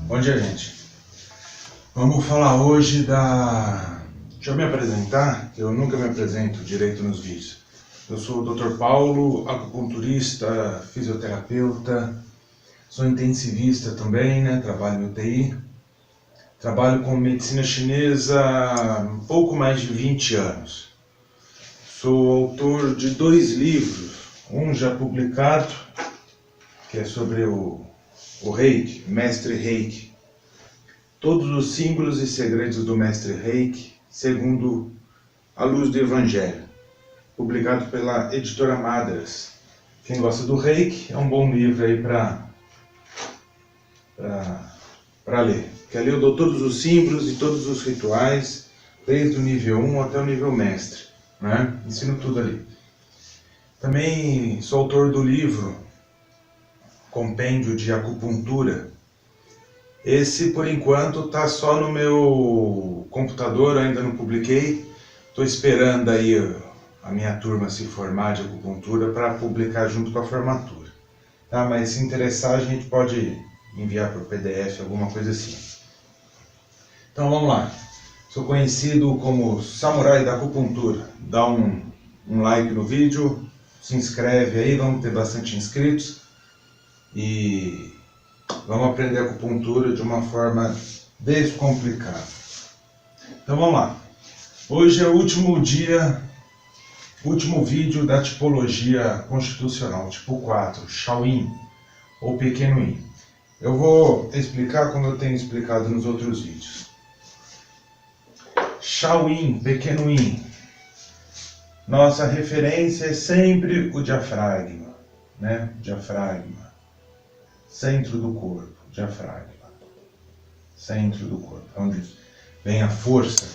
Bom dia, gente. Vamos falar hoje da... Deixa eu me apresentar, que eu nunca me apresento direito nos vídeos. Eu sou o Dr. Paulo, acupunturista, fisioterapeuta, sou intensivista também, né? Trabalho no UTI. Trabalho com medicina chinesa há um pouco mais de 20 anos. Sou autor de 2 livros, um já publicado, que é sobre o Reiki, Mestre Reiki. Todos os símbolos e segredos do Mestre Reiki, segundo a luz do Evangelho. Publicado pela editora Madras. Quem gosta do Reiki, é um bom livro aí para ler. Que ali eu dou todos os símbolos e todos os rituais, desde o nível 1 até o nível mestre, né? Ensino tudo ali. Também sou autor do livro Compêndio de Acupuntura. Esse, por enquanto, está só no meu computador, ainda não publiquei. Estou esperando aí a minha turma se formar de acupuntura para publicar junto com a formatura. Tá? Mas se interessar, a gente pode enviar por PDF, alguma coisa assim. Então vamos lá. Sou conhecido como Samurai da Acupuntura. Dá um like no vídeo, se inscreve aí, vamos ter bastante inscritos. E vamos aprender acupuntura de uma forma descomplicada. Então vamos lá. Hoje é o último vídeo da tipologia constitucional, tipo 4, Shaoyin, ou Pequeno Yin. Eu vou explicar como eu tenho explicado nos outros vídeos. Shaoyin, Pequeno Yin. Nossa referência é sempre o diafragma, né? Diafragma. Centro do corpo, diafragma. Centro do corpo, onde vem a força.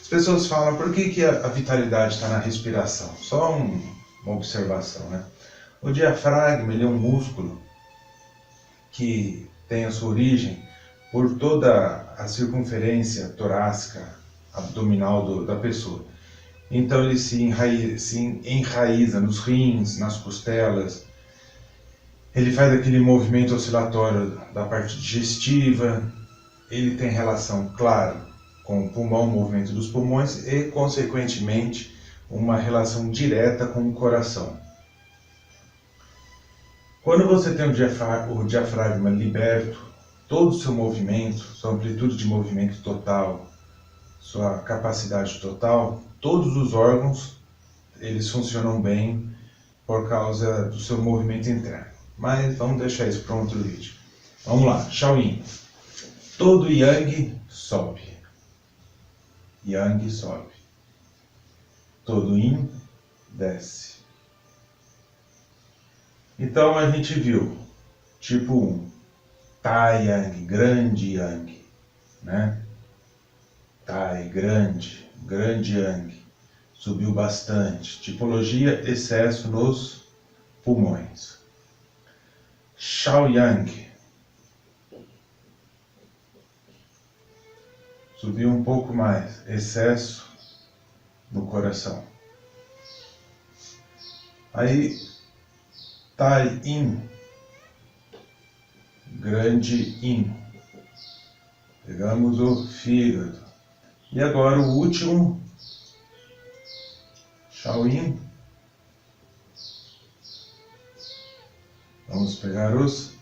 As pessoas falam, por que a vitalidade está na respiração? Só uma observação, né? O diafragma, ele é um músculo que tem a sua origem por toda a circunferência torácica, abdominal da pessoa. Então ele se enraiza nos rins, nas costelas. Ele faz aquele movimento oscilatório da parte digestiva. Ele tem relação, claro, com o pulmão, o movimento dos pulmões e, consequentemente, uma relação direta com o coração. Quando você tem o diafragma liberto, todo o seu movimento, sua amplitude de movimento total, sua capacidade total, todos os órgãos, eles funcionam bem por causa do seu movimento interno. Mas vamos deixar isso para um outro vídeo. Vamos lá, Shaoyin. Todo Yang sobe. Yang sobe. Todo Yin desce. Então a gente viu, tipo 1, Tai Yang, grande Yang, né? Tai, grande Yang, subiu bastante. Tipologia, excesso nos pulmões. Shaoyang, subiu um pouco mais, excesso no coração. Aí, Tai Yin, grande Yin, pegamos o fígado. E agora o último, Shaoyin. Vamos pegar os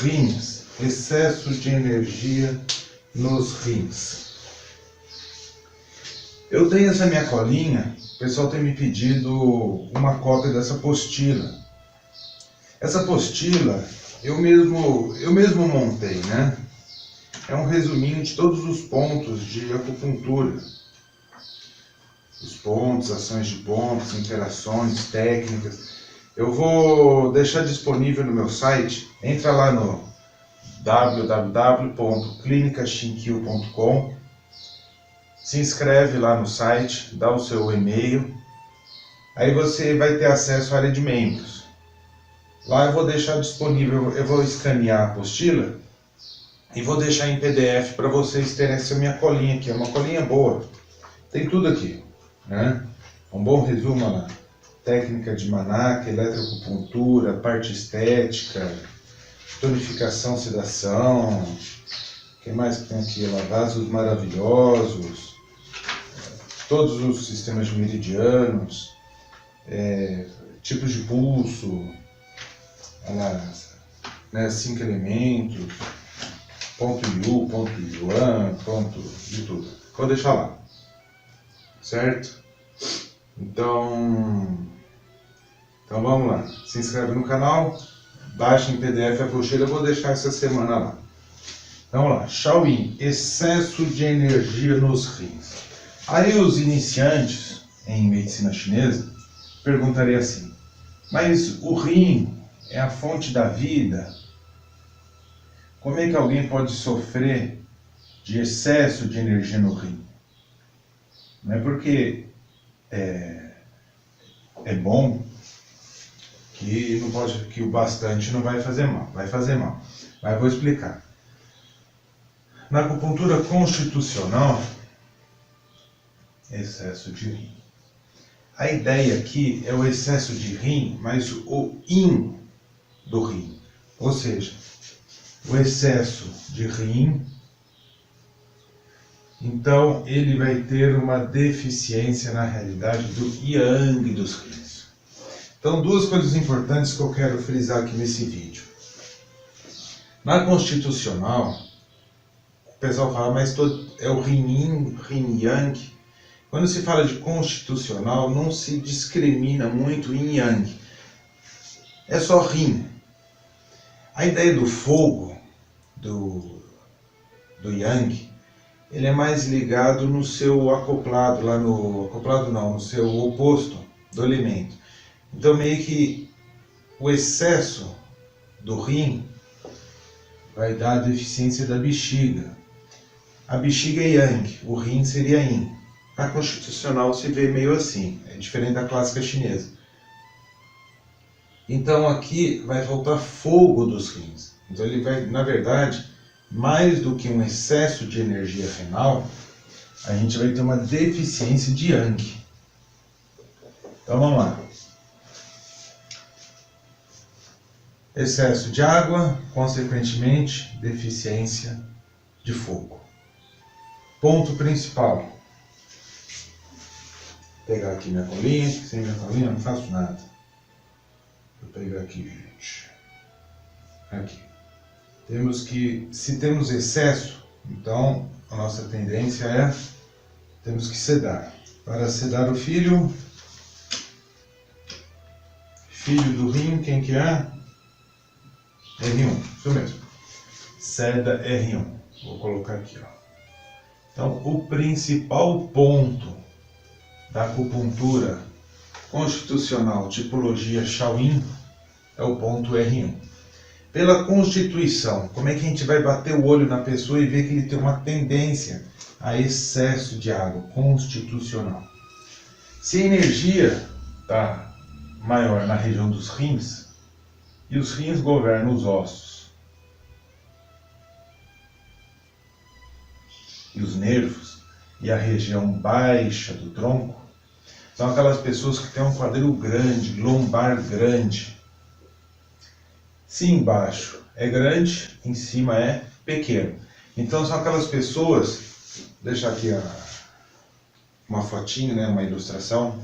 rins, excesso de energia nos rins. Eu tenho essa minha colinha, o pessoal tem me pedido uma cópia dessa apostila. Essa apostila eu mesmo montei, né? É um resuminho de todos os pontos de acupuntura. Os pontos, ações de pontos, interações, técnicas. Eu vou deixar disponível no meu site. Entra lá no www.clinicashinkyo.com, se inscreve lá no site, dá o seu e-mail, aí você vai ter acesso à área de membros. Lá eu vou deixar disponível, eu vou escanear a apostila e vou deixar em PDF para vocês terem essa minha colinha aqui. É uma colinha boa, tem tudo aqui, né? Um bom resumo lá. técnica de Manac, eletroacupuntura, parte estética, tonificação, sedação, o que mais que tem aqui? Vasos maravilhosos, todos os sistemas de meridianos, tipos de pulso, né, 5 elementos, ponto Yu, ponto Yuan, ponto de tudo. Vou deixar lá, certo? Então vamos lá. Se inscreve no canal, baixa em PDF a apostila, eu vou deixar essa semana lá. Vamos lá. Shaoyin, excesso de energia nos rins. Aí os iniciantes em medicina chinesa perguntariam assim: mas o rim é a fonte da vida? Como é que alguém pode sofrer de excesso de energia no rim? Não é porque é bom que não pode, que o bastante não vai fazer mal. Vai fazer mal. Mas vou explicar. Na acupuntura constitucional, excesso de rim. A ideia aqui é o excesso de rim, mas o yin do rim. Ou seja, o excesso de rim, então ele vai ter uma deficiência na realidade do yang dos rins. Então, duas coisas importantes que eu quero frisar aqui nesse vídeo. Na constitucional, o pessoal fala, mas é o yin yin, yin yang. Quando se fala de constitucional, não se discrimina muito yin yang. É só rim. A ideia do fogo, do yang, ele é mais ligado no seu acoplado, no seu oposto do elemento. Então meio que o excesso do rim vai dar a deficiência da bexiga. A bexiga é yang, o rim seria yin. A constitucional se vê meio assim, é diferente da clássica chinesa. Então aqui vai faltar fogo dos rins. Então ele vai, na verdade, mais do que um excesso de energia renal, a gente vai ter uma deficiência de yang. Então vamos lá. Excesso de água, consequentemente, deficiência de fogo. Ponto principal. Vou pegar aqui minha colinha, que sem minha colinha eu não faço nada. Vou pegar aqui, gente. Aqui. Se temos excesso, então a nossa tendência é, temos que sedar. Para sedar o filho do rim, quem que é? R1, isso mesmo. Seda R1. Vou colocar aqui, ó. Então, o principal ponto da acupuntura constitucional tipologia Shaoyin é o ponto R1. Pela constituição, como é que a gente vai bater o olho na pessoa e ver que ele tem uma tendência a excesso de água constitucional? Se a energia está maior na região dos rins, e os rins governam os ossos e os nervos, e a região baixa do tronco, são aquelas pessoas que têm um quadril grande, lombar grande. Se embaixo é grande, em cima é pequeno. Então são aquelas pessoas, vou deixar aqui uma fotinho, né, uma ilustração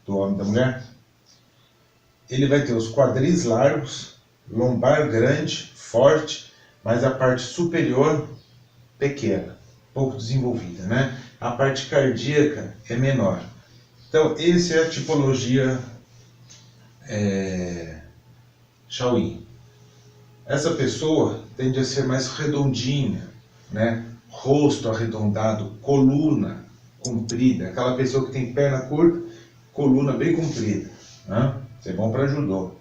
do homem e da mulher. Ele vai ter os quadris largos, lombar grande, forte, mas a parte superior pequena, pouco desenvolvida, né? A parte cardíaca é menor. Então, essa é a tipologia Shaoyin. Essa pessoa tende a ser mais redondinha, né? Rosto arredondado, coluna comprida. Aquela pessoa que tem perna curta, coluna bem comprida, né? Isso é bom para judô.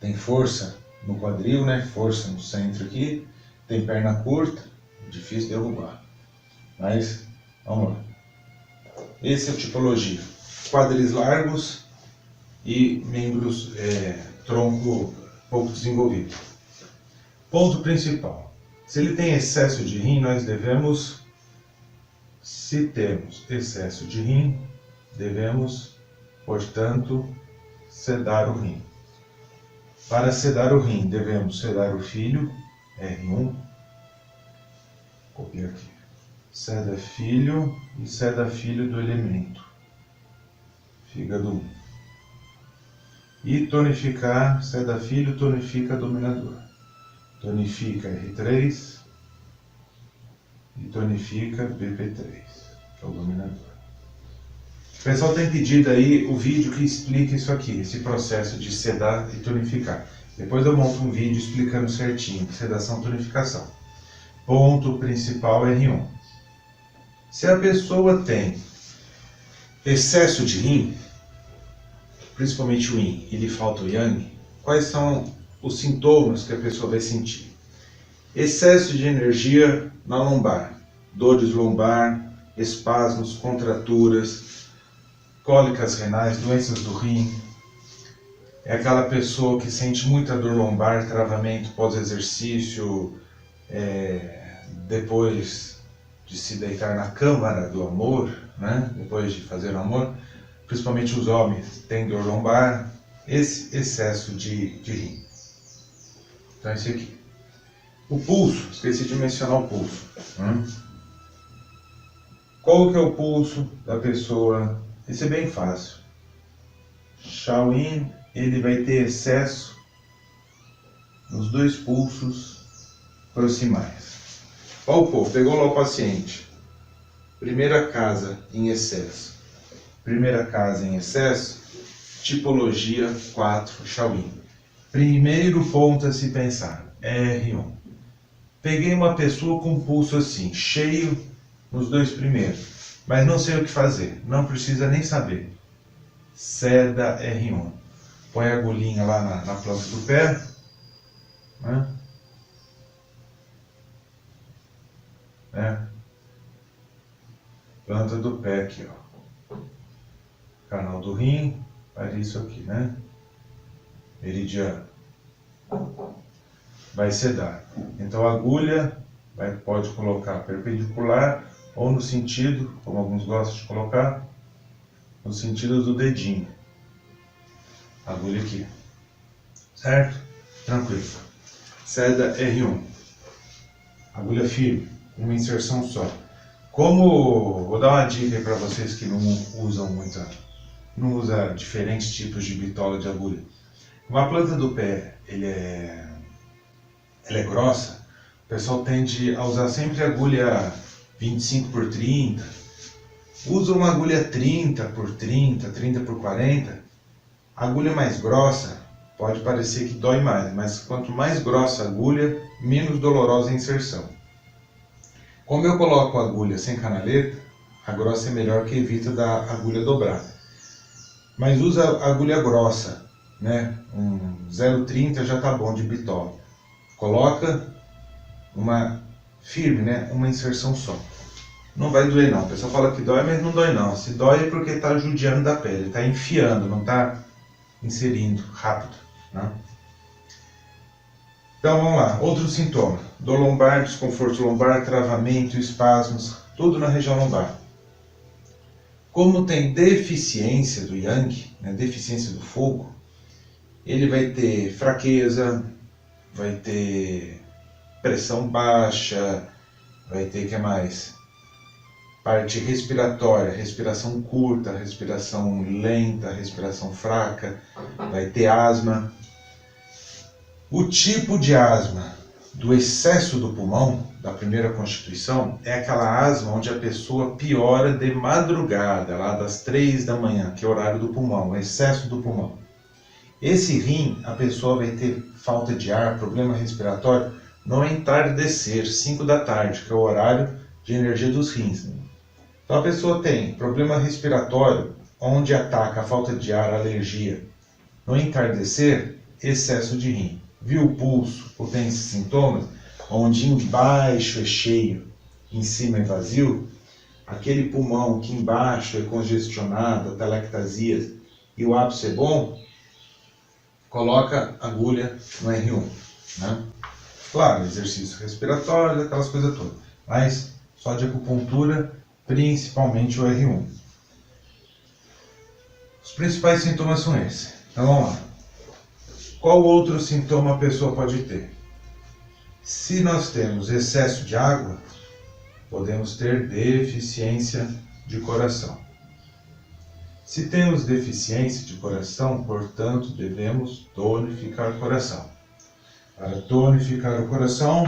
Tem força no quadril, né? Força no centro aqui. Tem perna curta, difícil derrubar. Mas, vamos lá. Essa é a tipologia. Quadris largos e membros, tronco pouco desenvolvido. Ponto principal. Se ele tem excesso de rim, nós devemos, se temos excesso de rim, devemos portanto, sedar o rim. Para sedar o rim, devemos sedar o filho, R1, copiar aqui, seda filho e seda filho do elemento, fígado 1. E tonificar, seda filho, tonifica dominador. Tonifica R3 e tonifica BP3, que é o dominador. O pessoal tem pedido aí o vídeo que explica isso aqui, esse processo de sedar e tonificar. Depois eu monto um vídeo explicando certinho, sedação e tonificação. Ponto principal R1. Se a pessoa tem excesso de rim, principalmente o yin, e lhe falta o yang, quais são os sintomas que a pessoa vai sentir? Excesso de energia na lombar, dores lombar, espasmos, contraturas, cólicas renais, doenças do rim. É aquela pessoa que sente muita dor lombar, travamento pós-exercício, depois de se deitar na câmara do amor, né? Depois de fazer o amor, principalmente os homens têm dor lombar, esse excesso de rim. Então esse aqui. O pulso, esqueci de mencionar o pulso. Qual que é o pulso da pessoa? Isso é bem fácil. Shaolin, ele vai ter excesso nos dois pulsos proximais. Olha o povo, pegou lá o paciente. Primeira casa em excesso. Primeira casa em excesso, tipologia 4, Shaolin. Primeiro ponto a se pensar, R1. Peguei uma pessoa com pulso assim, cheio nos dois primeiros. Mas não sei o que fazer, não precisa nem saber. Seda R1. Põe a agulhinha lá na planta do pé. Planta do pé aqui, ó. Canal do rim, faz isso aqui, né? Meridiano. Vai sedar. Então a agulha pode colocar perpendicular ou no sentido, como alguns gostam de colocar, no sentido do dedinho. Agulha aqui. Certo? Tranquilo. Seda R1. Agulha firme, uma inserção só. Vou dar uma dica para vocês que não usam diferentes tipos de bitola de agulha. Uma planta do pé, ela é grossa, o pessoal tende a usar sempre agulha 25 por 30, usa uma agulha 30 por 30, 30 por 40, a agulha mais grossa pode parecer que dói mais, mas quanto mais grossa a agulha, menos dolorosa a inserção. Como eu coloco a agulha sem canaleta, a grossa é melhor que evita da agulha dobrar. Mas usa a agulha grossa, né? Um 0,30 já tá bom de bitola. Coloca uma firme, né? Uma inserção só. Não vai doer não. O pessoal fala que dói, mas não dói não. Se dói é porque está judiando da pele, está enfiando, não está inserindo rápido, né? Então vamos lá, outro sintoma: dor lombar, desconforto lombar, travamento, espasmos, tudo na região lombar. Como tem deficiência do yang, né, deficiência do fogo, ele vai ter fraqueza, vai ter pressão baixa, vai ter, o que mais? Parte respiratória, respiração curta, respiração lenta, respiração fraca, vai ter asma. O tipo de asma do excesso do pulmão, da primeira constituição, é aquela asma onde a pessoa piora de madrugada, lá das 3 da manhã, que é o horário do pulmão, o excesso do pulmão. Esse rim, a pessoa vai ter falta de ar, problema respiratório, no entardecer, 5 da tarde, que é o horário de energia dos rins. Então a pessoa tem problema respiratório, onde ataca a falta de ar, a alergia. No entardecer, excesso de rim. Viu o pulso, ou tem esses sintomas, onde embaixo é cheio, em cima é vazio? Aquele pulmão que embaixo é congestionado, atelectasia, e o ápice é bom, coloca agulha no R1. Né? Claro, exercício respiratório, aquelas coisas todas. Mas só de acupuntura, principalmente o R1. Os principais sintomas são esses. Então vamos lá. Qual outro sintoma a pessoa pode ter? Se nós temos excesso de água, podemos ter deficiência de coração. Se temos deficiência de coração, portanto, devemos tonificar o coração. Para tonificar o coração,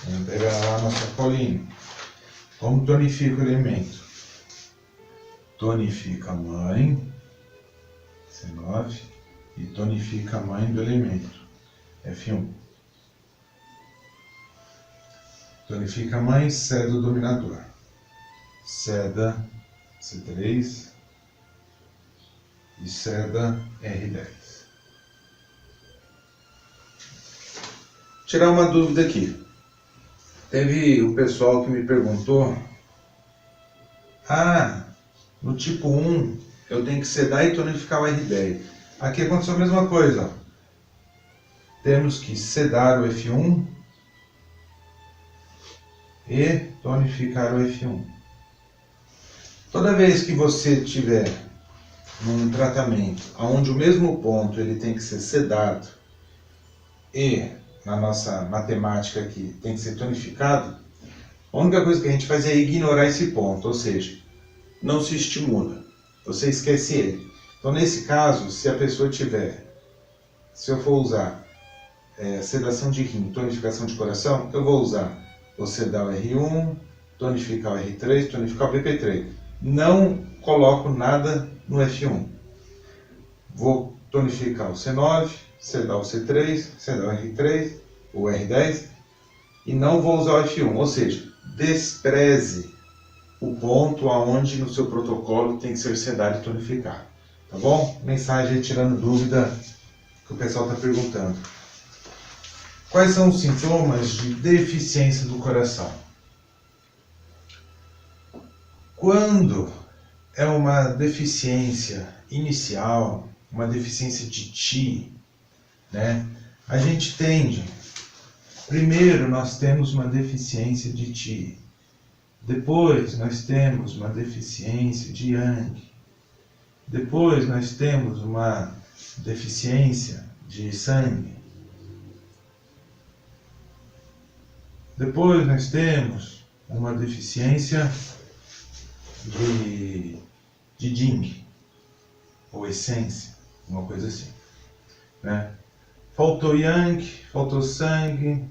vamos pegar lá nossa sacolinha. Como tonifica o elemento? Tonifica a mãe, C9, e tonifica a mãe do elemento, F1. Tonifica a mãe, seda o dominador. Seda C3 e seda R10. Tirar uma dúvida aqui. Teve o pessoal que me perguntou: no tipo 1 eu tenho que sedar e tonificar o R10. Aqui aconteceu a mesma coisa. Temos que sedar o F1 e tonificar o F1. Toda vez que você tiver num tratamento onde o mesmo ponto ele tem que ser sedado e, na nossa matemática aqui, tem que ser tonificado, a única coisa que a gente faz é ignorar esse ponto, ou seja, não se estimula, você esquece ele. Então, nesse caso, se a pessoa tiver, se eu for usar sedação de rim, tonificação de coração, eu vou sedar o R1, tonificar o R3, tonificar o BP3. Não coloco nada no F1. Vou tonificar o C9, sedar o C3, sedar o R3, o R10, e não vou usar o F1, ou seja, despreze o ponto aonde no seu protocolo tem que ser sedado e tonificado. Tá bom? Mensagem tirando dúvida que o pessoal está perguntando. Quais são os sintomas de deficiência do coração? Quando é uma deficiência inicial, uma deficiência de Ti, né? A gente tende, primeiro nós temos uma deficiência de Ti, depois nós temos uma deficiência de Yang, depois nós temos uma deficiência de sangue, depois nós temos uma deficiência de Jing, ou essência, uma coisa assim, né? Faltou Yang, faltou sangue,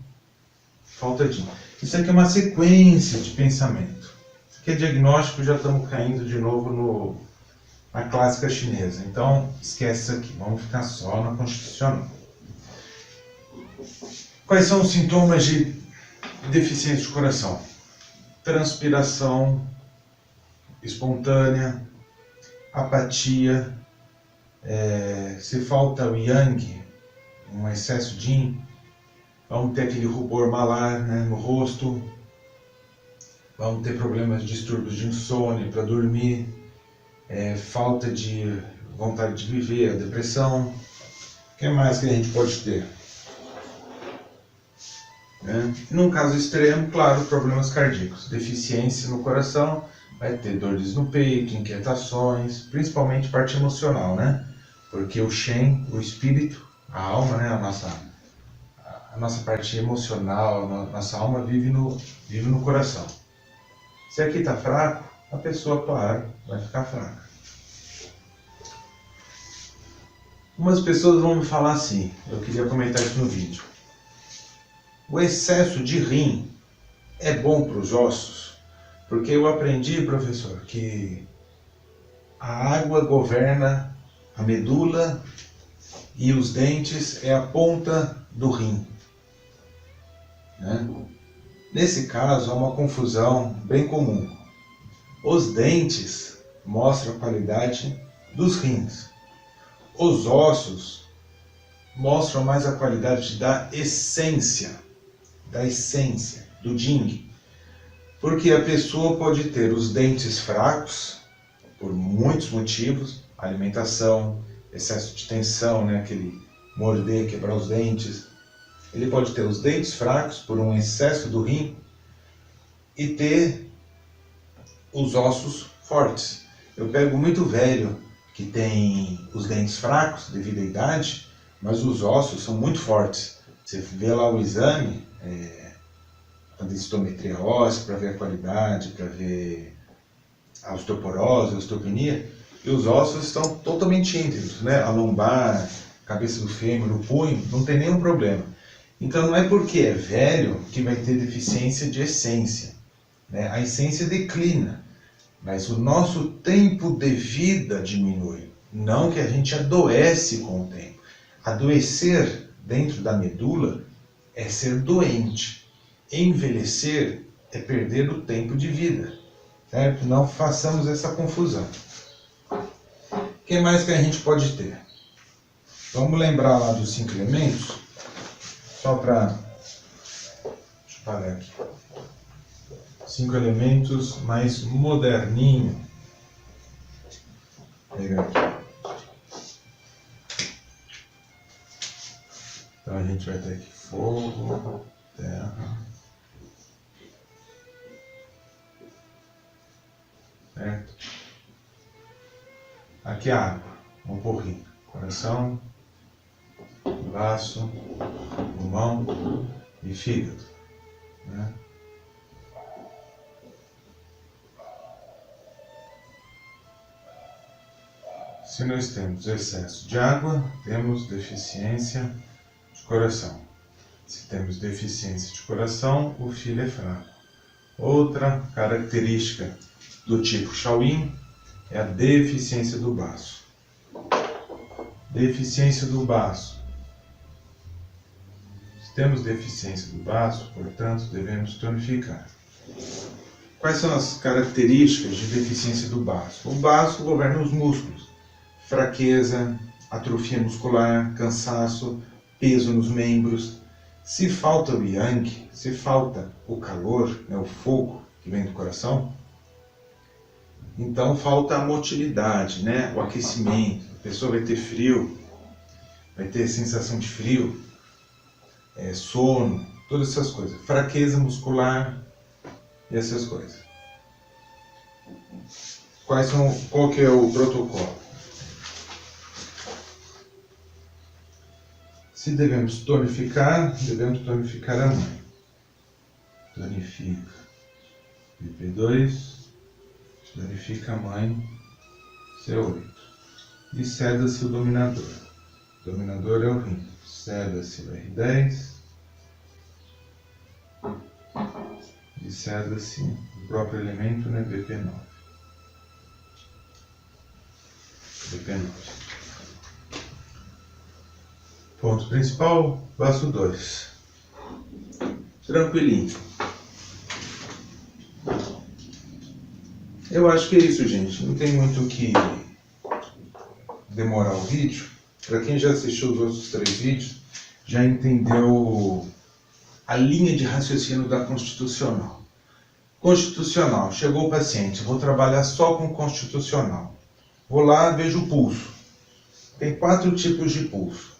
falta Jing. Isso aqui é uma sequência de pensamento. Isso aqui é diagnóstico, já estamos caindo de novo na clássica chinesa. Então, esquece isso aqui, vamos ficar só na constitucional. Quais são os sintomas de deficiência de coração? Transpiração espontânea, apatia, se falta o Yang, um excesso de Yin, vamos ter aquele rubor malar, né, no rosto, vamos ter problemas, distúrbios de insônia para dormir, falta de vontade de viver, a depressão. O que mais que a gente pode ter? Num caso extremo, claro, problemas cardíacos, deficiência no coração, vai ter dores no peito, inquietações, principalmente parte emocional, né? Porque o Shen, o espírito, a alma, né? A nossa parte emocional, a nossa alma vive no coração. Se aqui está fraco, a pessoa, claro, vai ficar fraca. Umas pessoas vão me falar assim, eu queria comentar isso no vídeo. O excesso de rim é bom para os ossos? Porque eu aprendi, professor, que a água governa a medula e os dentes é a ponta do rim, né? Nesse caso, há uma confusão bem comum. Os dentes mostram a qualidade dos rins. Os ossos mostram mais a qualidade da essência, do Jing. Porque a pessoa pode ter os dentes fracos, por muitos motivos, alimentação, excesso de tensão, né? Aquele morder, quebrar os dentes. Ele pode ter os dentes fracos por um excesso do rim e ter os ossos fortes. Eu pego muito velho que tem os dentes fracos devido à idade, mas os ossos são muito fortes. Você vê lá o exame, a densitometria óssea, para ver a qualidade, para ver a osteoporose, a osteopenia, e os ossos estão totalmente íntegros, né? A lombar, a cabeça do fêmur, o punho, não tem nenhum problema. Então não é porque é velho que vai ter deficiência de essência, né? A essência declina, mas o nosso tempo de vida diminui. Não que a gente adoece com o tempo. Adoecer dentro da medula é ser doente. Envelhecer é perder o tempo de vida, certo? Não façamos essa confusão. O que mais que a gente pode ter? Vamos lembrar lá dos 5 elementos? Só para... Deixa eu parar aqui. 5 elementos mais moderninho. Pega aqui. Então a gente vai ter aqui fogo, terra, certo? Aqui a água, um pouquinho. Coração, baço, pulmão e fígado, né? Se nós temos excesso de água, temos deficiência de coração. Se temos deficiência de coração, o filho é fraco. Outra característica do tipo Shaolin é a deficiência do baço. Deficiência do baço. Se temos deficiência do baço, portanto, devemos tonificar. Quais são as características de deficiência do baço? O baço governa os músculos. Fraqueza, atrofia muscular, cansaço, peso nos membros. Se falta o yang, se falta o calor, né, o fogo que vem do coração, então falta a motilidade, né, o aquecimento. A pessoa vai ter frio, vai ter sensação de frio, sono, todas essas coisas. Fraqueza muscular e essas coisas. Qual que é o protocolo? Se devemos tonificar a mãe. Tonifica PP2, tonifica a mãe C8. E ceda-se o dominador. O dominador é o rim. Ceda-se o R10 e ceda-se o próprio elemento, né, BP9. BP9. Ponto principal, passo 2. Tranquilinho. Eu acho que é isso, gente. Não tem muito o que demorar o vídeo. Para quem já assistiu os outros 3 vídeos, já entendeu a linha de raciocínio da constitucional. Constitucional, chegou o paciente, vou trabalhar só com constitucional. Vou lá, vejo o pulso. Tem 4 tipos de pulso.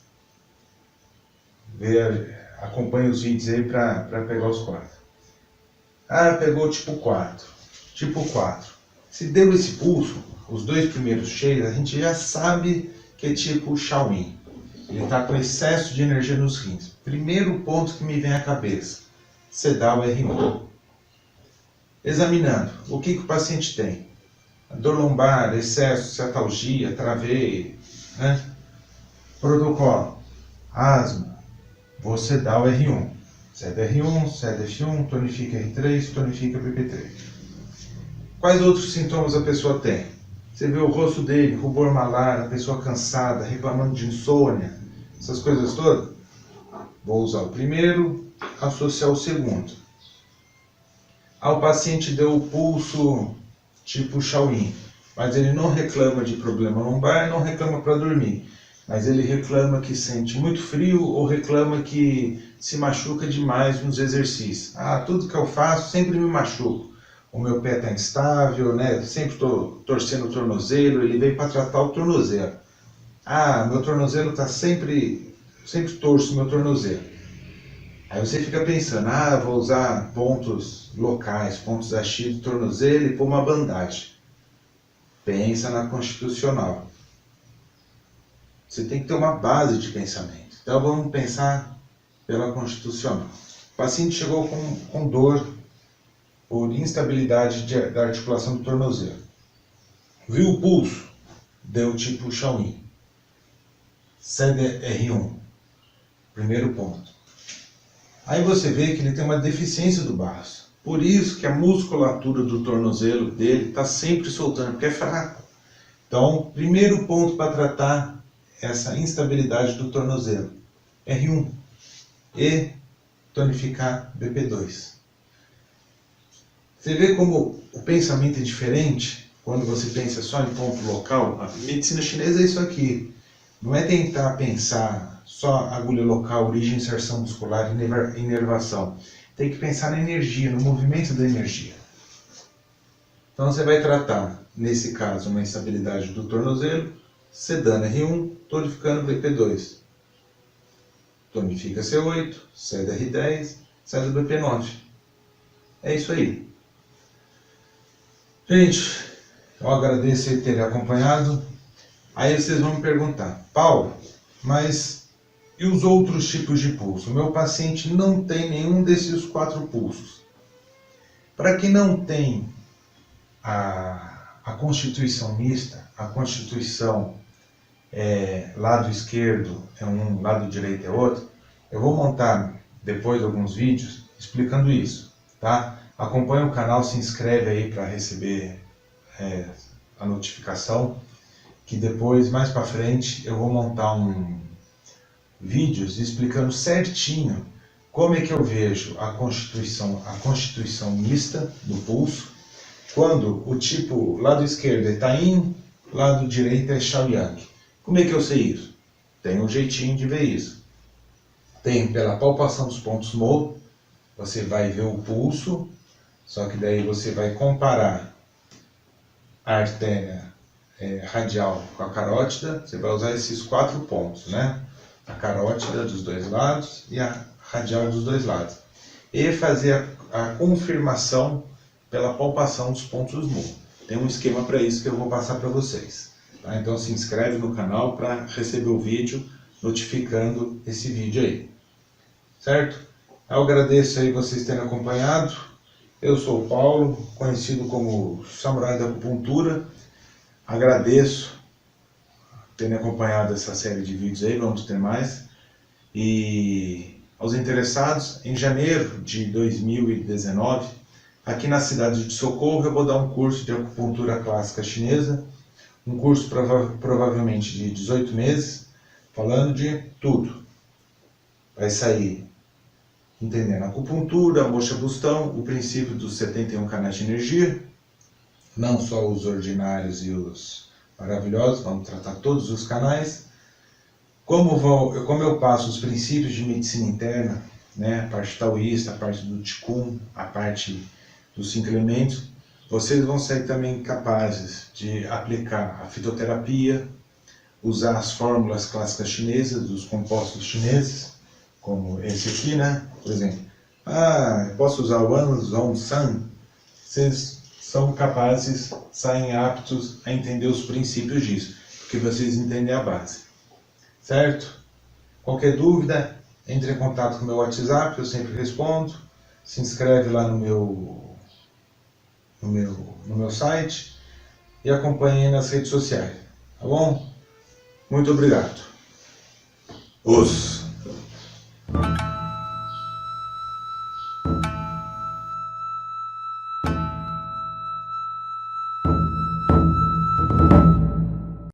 Acompanhe os vídeos aí para pegar os 4. Ah, pegou tipo 4. Tipo 4. Se deu esse pulso, os 2 primeiros cheios, a gente já sabe que é tipo Shaolin. Ele está com excesso de energia nos rins. Primeiro ponto que me vem à cabeça, sedar o R1. Examinando, o que o paciente tem? Dor lombar, excesso, cetalgia, traveio, né? Protocolo, asma, vou sedar o R1. Ceda R1, ceda F1, tonifica R3, tonifica PP3. Quais outros sintomas a pessoa tem? Você vê o rosto dele, rubor malar, a pessoa cansada, reclamando de insônia, essas coisas todas? Vou usar o primeiro, associar o segundo. O paciente deu o pulso tipo Shaolin, mas ele não reclama de problema lombar, não reclama para dormir, mas ele reclama que sente muito frio ou reclama que se machuca demais nos exercícios. Tudo que eu faço sempre me machuco. O meu pé está instável, né? Sempre estou torcendo o tornozelo, ele veio para tratar o tornozelo. Meu tornozelo está sempre torço o meu tornozelo. Aí você fica pensando, vou usar pontos locais, pontos X do tornozelo e pôr uma bandagem. Pensa na constitucional. você tem que ter uma base de pensamento. Então vamos pensar pela constitucional. O paciente chegou com dor por instabilidade da articulação do tornozelo. Viu o pulso? Deu tipo Shaolin. CDR1. Primeiro ponto. Aí você vê que ele tem uma deficiência do baço. Por isso que a musculatura do tornozelo dele está sempre soltando, porque é fraco. Então, primeiro ponto para tratar essa instabilidade do tornozelo. R1. E tonificar BP2. Você vê como o pensamento é diferente quando você pensa só em ponto local? A medicina chinesa é isso aqui. Não é tentar pensar só agulha local, origem, inserção muscular e inervação. Tem que pensar na energia, no movimento da energia. Então você vai tratar, nesse caso, uma instabilidade do tornozelo, sedando R1, tonificando BP2. Tonifica C8, ceda R10, ceda BP9. É isso aí. Gente, eu agradeço por terem acompanhado. Aí vocês vão me perguntar, Paulo, mas e os outros tipos de pulso? O meu paciente não tem nenhum desses 4 pulsos. Para quem não tem a constituição mista, a constituição lado esquerdo é um, lado direito é outro, eu vou montar depois alguns vídeos explicando isso, tá? Acompanha o canal, se inscreve aí para receber a notificação, que depois, mais para frente, eu vou montar vídeos explicando certinho como é que eu vejo a constituição mista do pulso, quando o tipo lado esquerdo é Tain, lado direito é Shaoyang. Como é que eu sei isso? Tem um jeitinho de ver isso. Tem pela palpação dos pontos Mo, você vai ver o pulso, só que daí você vai comparar a artéria radial com a carótida, você vai usar esses 4 pontos, né? A carótida dos 2 lados e a radial dos 2 lados. E fazer a confirmação pela palpação dos pontos Mo. Tem um esquema para isso que eu vou passar para vocês. Tá? Então se inscreve no canal para receber o vídeo notificando esse vídeo aí. Certo? Eu agradeço aí vocês terem acompanhado. Eu sou o Paulo, conhecido como Samurai da Acupuntura. Agradeço terem acompanhado essa série de vídeos aí, vamos ter mais. E aos interessados, em janeiro de 2019, aqui na cidade de Socorro, eu vou dar um curso de acupuntura clássica chinesa, um curso provavelmente de 18 meses, falando de tudo. Vai sair entendendo a acupuntura, a moxa bustão, o princípio dos 71 canais de energia, não só os ordinários e os maravilhosos, vamos tratar todos os canais. Como eu passo os princípios de medicina interna, né, a parte taoísta, a parte do Qigong, a parte dos 5 elementos, vocês vão ser também capazes de aplicar a fitoterapia, usar as fórmulas clássicas chinesas, dos compostos chineses, como esse aqui, né? Por exemplo, eu posso usar o Anzong San. Vocês são capazes, saem aptos a entender os princípios disso, porque vocês entendem a base. Certo? Qualquer dúvida, entre em contato com o meu WhatsApp, eu sempre respondo. Se inscreve lá no meu site e acompanhe nas redes sociais. Tá bom? Muito obrigado. Os